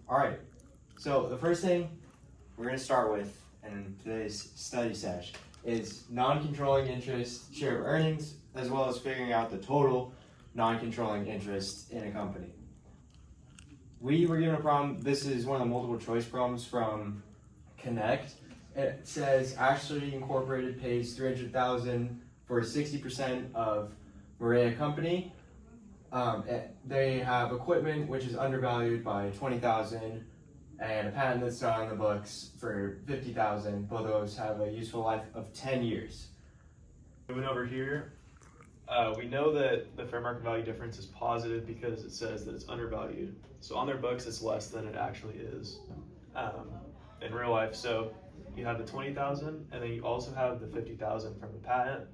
All right, so the first thing we're going to start with in today's study session is non-controlling interest share of earnings, as well as figuring out the total non-controlling interest in a company. We were given a problem. This is one of the multiple choice problems from Connect. It says Ashley Incorporated pays $300,000 for 60% of Maria Company. They have equipment which is undervalued by $20,000 and a patent that's not on the books for $50,000. Both of those have a useful life of 10 years. Moving over here, we know that the fair market value difference is positive because it says that it's undervalued. So on their books, it's less than it actually is in real life. So you have the $20,000, and then you also have the $50,000 from the patent.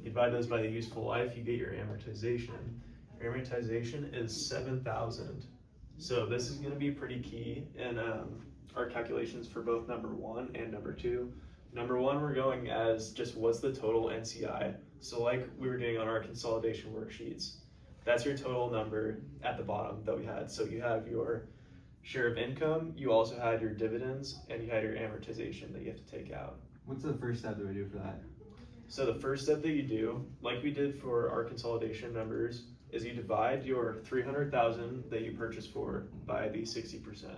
You divide those by the useful life, you get your amortization. Your amortization is $7,000. So this is going to be pretty key in our calculations for both number 1 and number 2. Number 1, we're going as just what's the total NCI. So like we were doing on our consolidation worksheets, that's your total number at the bottom that we had. So you have your share of income, you also had your dividends, and you had your amortization that you have to take out. What's the first step that we do for that? So the first step that you do, like we did for our consolidation numbers, is you divide your $300,000 that you purchased for by the 60%.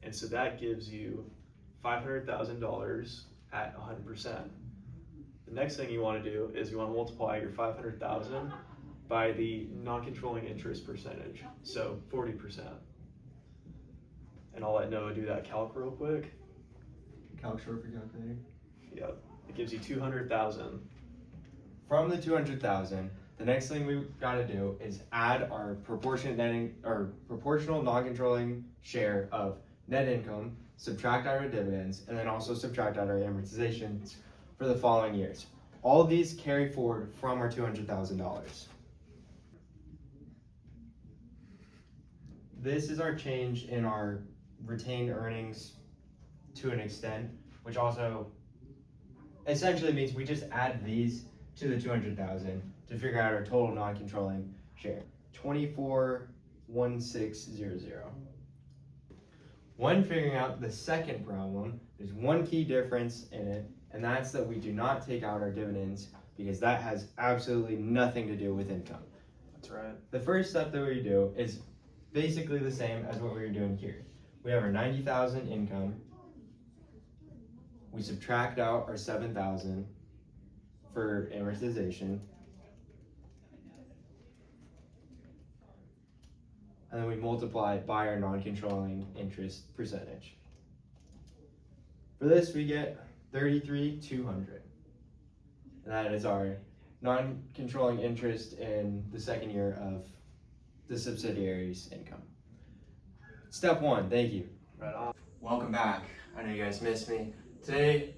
And so that gives you $500,000 at 100%. The next thing you want to do is you want to multiply your $500,000 by the non-controlling interest percentage, so 40%. And I'll let Noah do that calc real quick. Calc short for calculator? Yep, it gives you $200,000. From the $200,000, the next thing we've got to do is add our proportional non-controlling share of net income, subtract out our dividends, and then also subtract out our amortizations for the following years. All of these carry forward from our $200,000. This is our change in our retained earnings to an extent, which also essentially means we just add these to the $200,000 to figure out our total non-controlling share. 24,1600. When figuring out the second problem, there's one key difference in it, and that's that we do not take out our dividends because that has absolutely nothing to do with income. That's right. The first step that we do is basically the same as what we were doing here. We have our $90,000 income. We subtract out our $7,000 for amortization. And then we multiply it by our non-controlling interest percentage. For this, we get 33,200. And that is our non-controlling interest in the second year of the subsidiary's income. Step 1, thank you. Right on. Welcome back. I know you guys missed me. Today,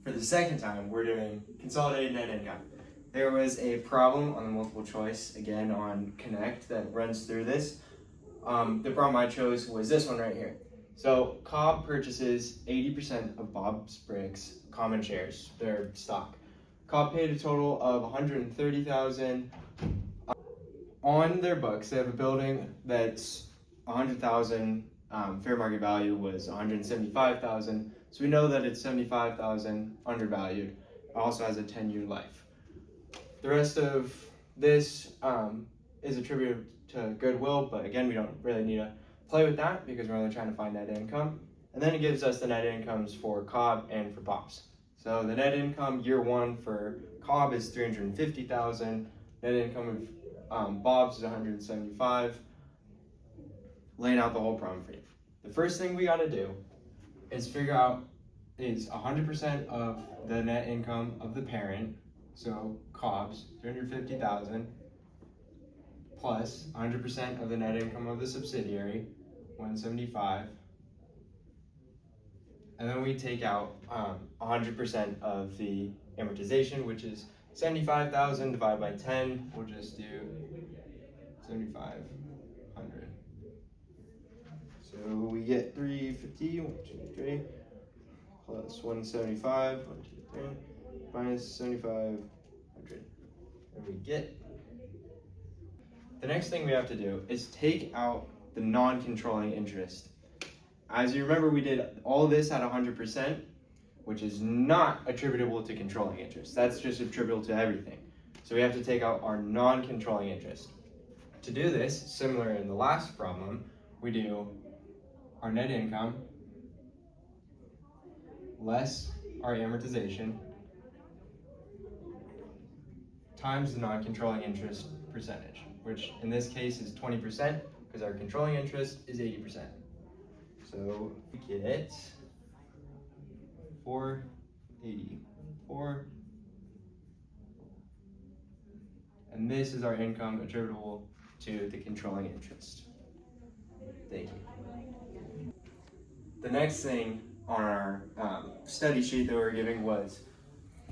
for the second time, we're doing consolidated net income. There was a problem on the multiple choice, again on Connect, that runs through this. The problem I chose was this one right here. So Cobb purchases 80% of Bob's Bricks common shares, their stock. Cobb paid a total of $130,000. On their books, they have a building that's $100,000. Fair market value was $175,000. So we know that it's $75,000 undervalued. It also has a 10-year life. The rest of this is attributed to goodwill, but again, we don't really need to play with that because we're only trying to find net income. And then it gives us the net incomes for Cobb and for Bob's. So the net income year 1 for Cobb is $350,000. Net income of Bob's is $175,000. Laying out the whole problem for you. The first thing we got to do is figure out is 100% of the net income of the parent, so Cobb's $350,000, plus 100% of the net income of the subsidiary, $175,000, and then we take out 100% of the amortization, which is $75,000 divided by 10. We'll just do 7,500. So we get 350, 1, 2, 3, plus 175, 1, 2, 3, minus 7,500. And we get. The next thing we have to do is take out the non-controlling interest. As you remember, we did all this at 100%, which is not attributable to controlling interest. That's just attributable to everything. So we have to take out our non-controlling interest. To do this, similar in the last problem, we do our net income less our amortization times the non-controlling interest percentage, which in this case is 20% because our controlling interest is 80%. So we get 484, and this is our income attributable to the controlling interest. Thank you. The next thing on our study sheet that we were giving was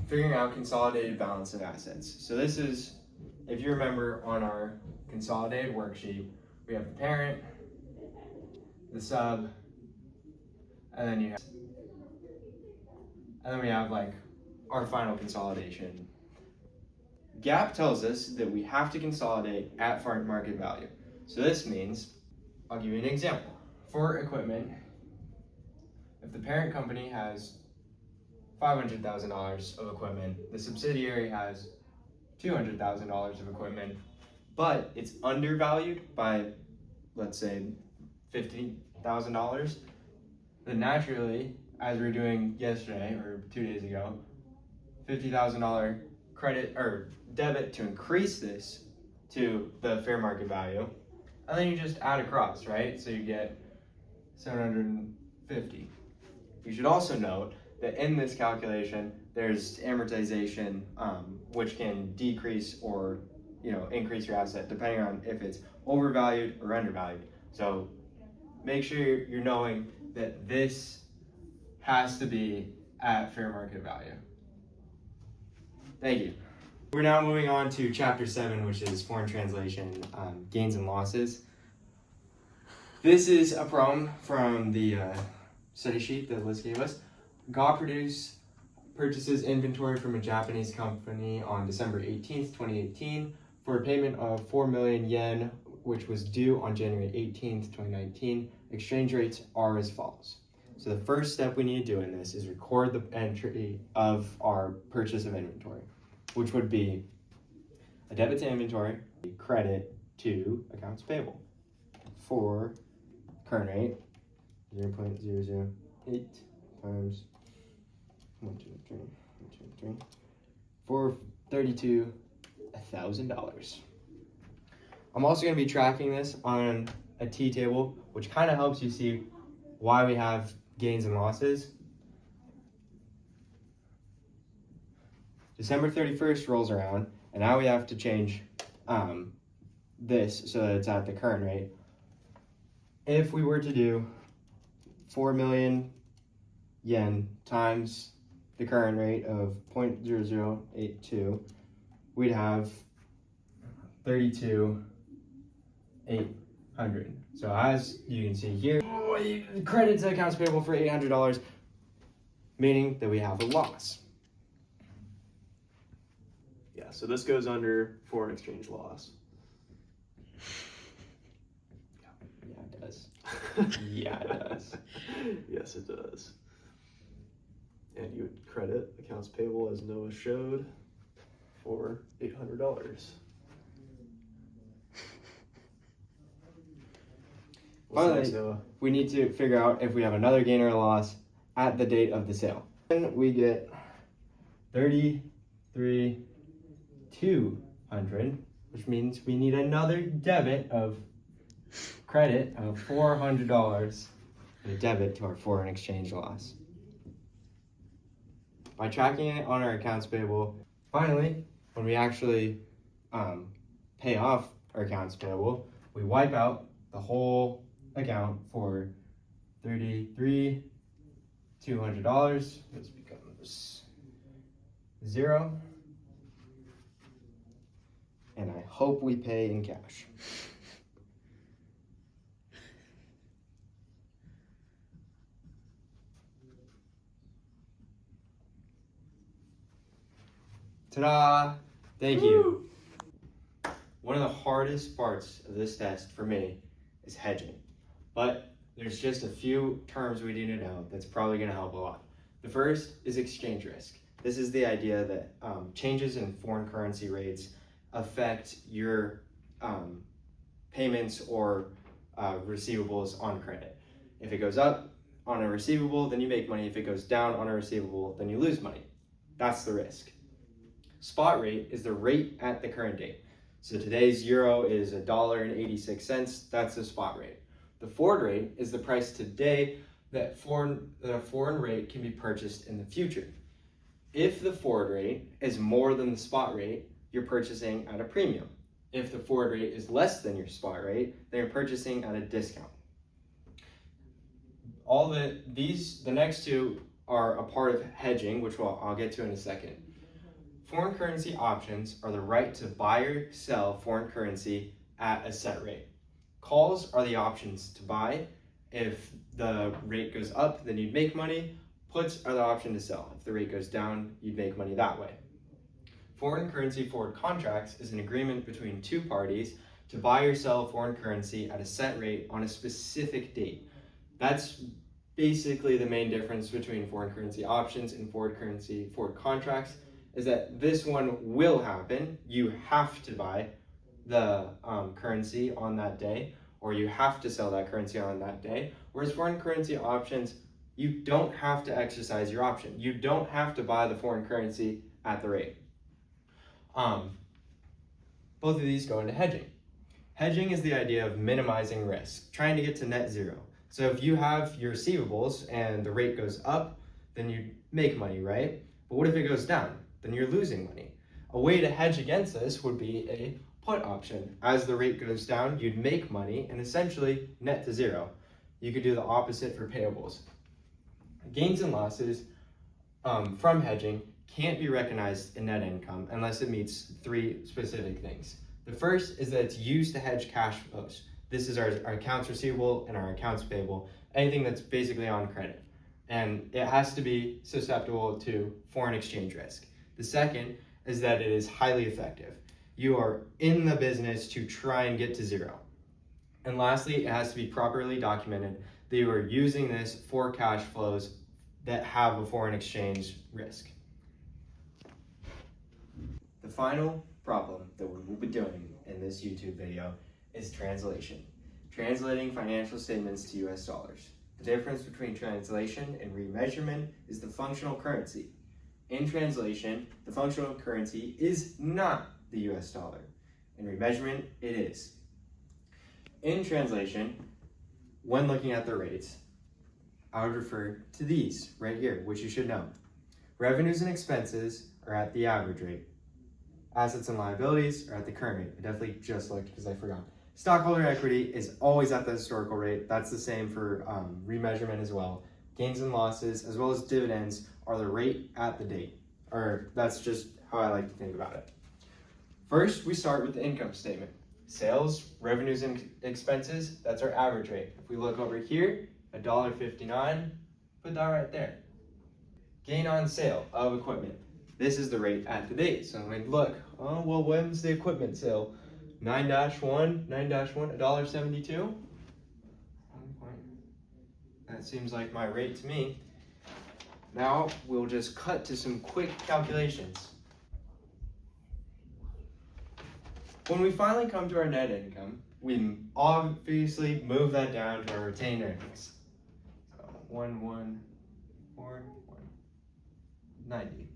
figuring out consolidated balance of assets. So this is, if you remember on our consolidated worksheet, we have the parent, the sub, and then we have like our final consolidation. GAAP tells us that we have to consolidate at fair market value. So this means, I'll give you an example. For equipment, if the parent company has $500,000 of equipment, the subsidiary has $200,000 of equipment, but it's undervalued by, let's say, $50,000, then naturally, as we were doing yesterday or 2 days ago, $50,000 credit or debit to increase this to the fair market value, and then you just add across, right? So you get 750. You should also note that in this calculation, there's amortization, which can decrease or increase your asset depending on if it's overvalued or undervalued. So make sure you're knowing that this has to be at fair market value. Thank you. We're now moving on to chapter 7, which is foreign translation, gains and losses. This is a problem from the study sheet that Liz gave us. Ga purchases inventory from a Japanese company on December 18th, 2018 for a payment of 4 million yen, which was due on January 18th, 2019. Exchange rates are as follows. So the first step we need to do in this is record the entry of our purchase of inventory, which would be a debit to inventory, a credit to accounts payable. For current rate, 0.008 times 123 for $32,000. I'm also going to be tracking this on a T table, which kind of helps you see why we have gains and losses. December 31st rolls around, and now we have to change this so that it's at the current rate. If we were to do 4 million yen times the current rate of 0.0082, we'd have 32,800. So as you can see here, credit to accounts payable for $800, meaning that we have a loss. Yeah, so this goes under foreign exchange loss. Yeah, it does. Yeah, it does. Yes, it does. And you would credit accounts payable as Noah showed for $800. Finally, we need to figure out if we have another gain or a loss at the date of the sale. Then we get 33,200, which means we need another debit of credit of $400 and a debit to our foreign exchange loss. By tracking it on our accounts payable, finally, when we actually pay off our accounts payable, we wipe out the whole account for $33,200. This becomes 0. And I hope we pay in cash. Ta-da! Thank you. One of the hardest parts of this test for me is hedging. But there's just a few terms we need to know that's probably going to help a lot. The first is exchange risk. This is the idea that changes in foreign currency rates affect your payments or receivables on credit. If it goes up on a receivable, then you make money. If it goes down on a receivable, then you lose money. That's the risk. Spot rate is the rate at the current date. So today's euro is $1.86. That's the spot rate. The forward rate is the price today that a foreign rate can be purchased in the future. If the forward rate is more than the spot rate, you're purchasing at a premium. If the forward rate is less than your spot rate, then you're purchasing at a discount. The next two are a part of hedging, which I'll get to in a second. Foreign currency options are the right to buy or sell foreign currency at a set rate. Calls are the options to buy. If the rate goes up, then you'd make money. Puts are the option to sell. If the rate goes down, you'd make money that way. Foreign currency forward contracts is an agreement between two parties to buy or sell foreign currency at a set rate on a specific date. That's basically the main difference between foreign currency options and forward contracts, is that this one will happen. You have to buy the currency on that day, or you have to sell that currency on that day. Whereas foreign currency options, you don't have to exercise your option. You don't have to buy the foreign currency at the rate. Both of these go into hedging. Hedging is the idea of minimizing risk, trying to get to net zero. So if you have your receivables and the rate goes up, then you make money, right? But what if it goes down? Then you're losing money. A way to hedge against this would be a put option. As the rate goes down, you'd make money and essentially net to zero. You could do the opposite for payables. Gains and losses from hedging can't be recognized in net income unless it meets three specific things. The first is that it's used to hedge cash flows. This is our accounts receivable and our accounts payable, anything that's basically on credit. And it has to be susceptible to foreign exchange risk. The second is that it is highly effective. You are in the business to try and get to zero. And lastly, it has to be properly documented that you are using this for cash flows that have a foreign exchange risk. The final problem that we will be doing in this YouTube video is translation. Translating financial statements to US dollars. The difference between translation and remeasurement is the functional currency. In translation, the functional currency is not the US dollar. In remeasurement, it is. In translation, when looking at the rates, I would refer to these right here, which you should know. Revenues and expenses are at the average rate. Assets and liabilities are at the current rate. I definitely just looked because I forgot. Stockholder equity is always at the historical rate. That's the same for remeasurement as well. Gains and losses, as well as dividends, are the rate at the date. Or that's just how I like to think about it. First, we start with the income statement. Sales, revenues, and expenses, that's our average rate. If we look over here, $1.59, put that right there. Gain on sale of equipment. This is the rate at the date. So when we look, oh, well, when's the equipment sale? 9-1, $1.72. That seems like my rate to me. Now we'll just cut to some quick calculations. When we finally come to our net income, we obviously move that down to our retained earnings. So 1,141.90.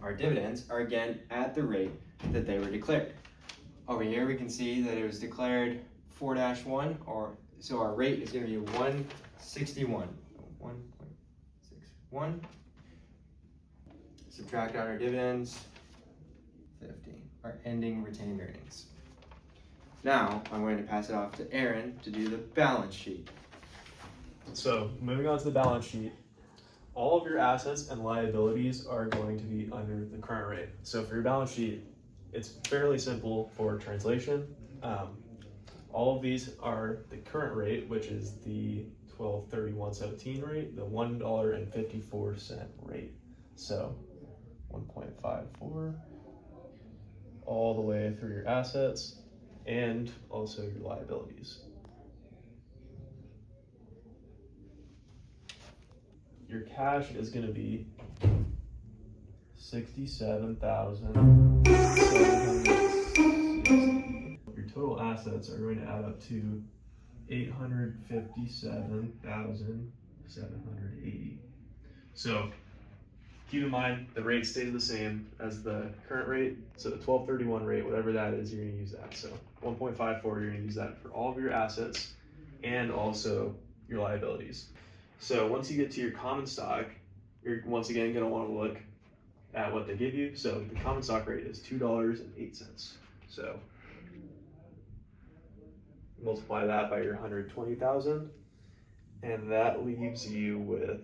Our dividends are again at the rate that they were declared. Over here we can see that it was declared 4-1, so our rate is going to be 161. 1.61. Subtract out our dividends, 50. Our ending retained earnings. Now I'm going to pass it off to Aaron to do the balance sheet. So moving on to the balance sheet, all of your assets and liabilities are going to be under the current rate. So for your balance sheet, it's fairly simple for translation. All of these are the current rate, which is the 12/31/17 rate, the $1.54 rate. So 1.54 all the way through your assets and also your liabilities. your cash is going to be $67,760. Your total assets are going to add up to $857,780. So keep in mind the rate stays the same as the current rate. So the 1231 rate, whatever that is, you're going to use that. So 1.54, you're going to use that for all of your assets and also your liabilities. So once you get to your common stock, you're once again going to want to look at what they give you. So the common stock rate is $2.08. So multiply that by your 120,000, and that leaves you with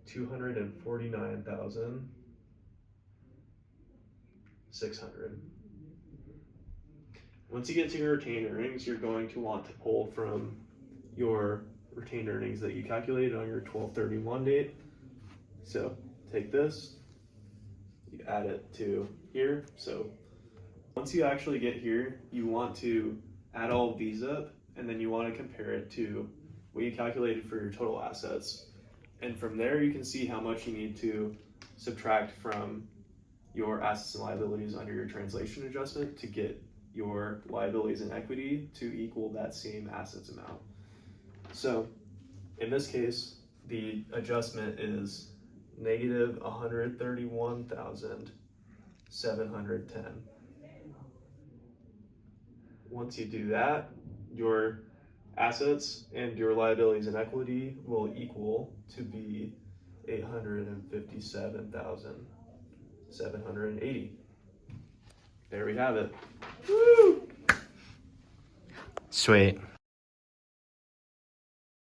249,600. Once you get to your retained earnings, you're going to want to pull from your retained earnings that you calculated on your 1231 date. So take this, you add it to here. So once you actually get here, you want to add all of these up, and then you want to compare it to what you calculated for your total assets. And from there, you can see how much you need to subtract from your assets and liabilities under your translation adjustment to get your liabilities and equity to equal that same assets amount. So in this case, the adjustment is negative 131,710. Once you do that, your assets and your liabilities and equity will equal to be 857,780. There we have it. Woo! Sweet.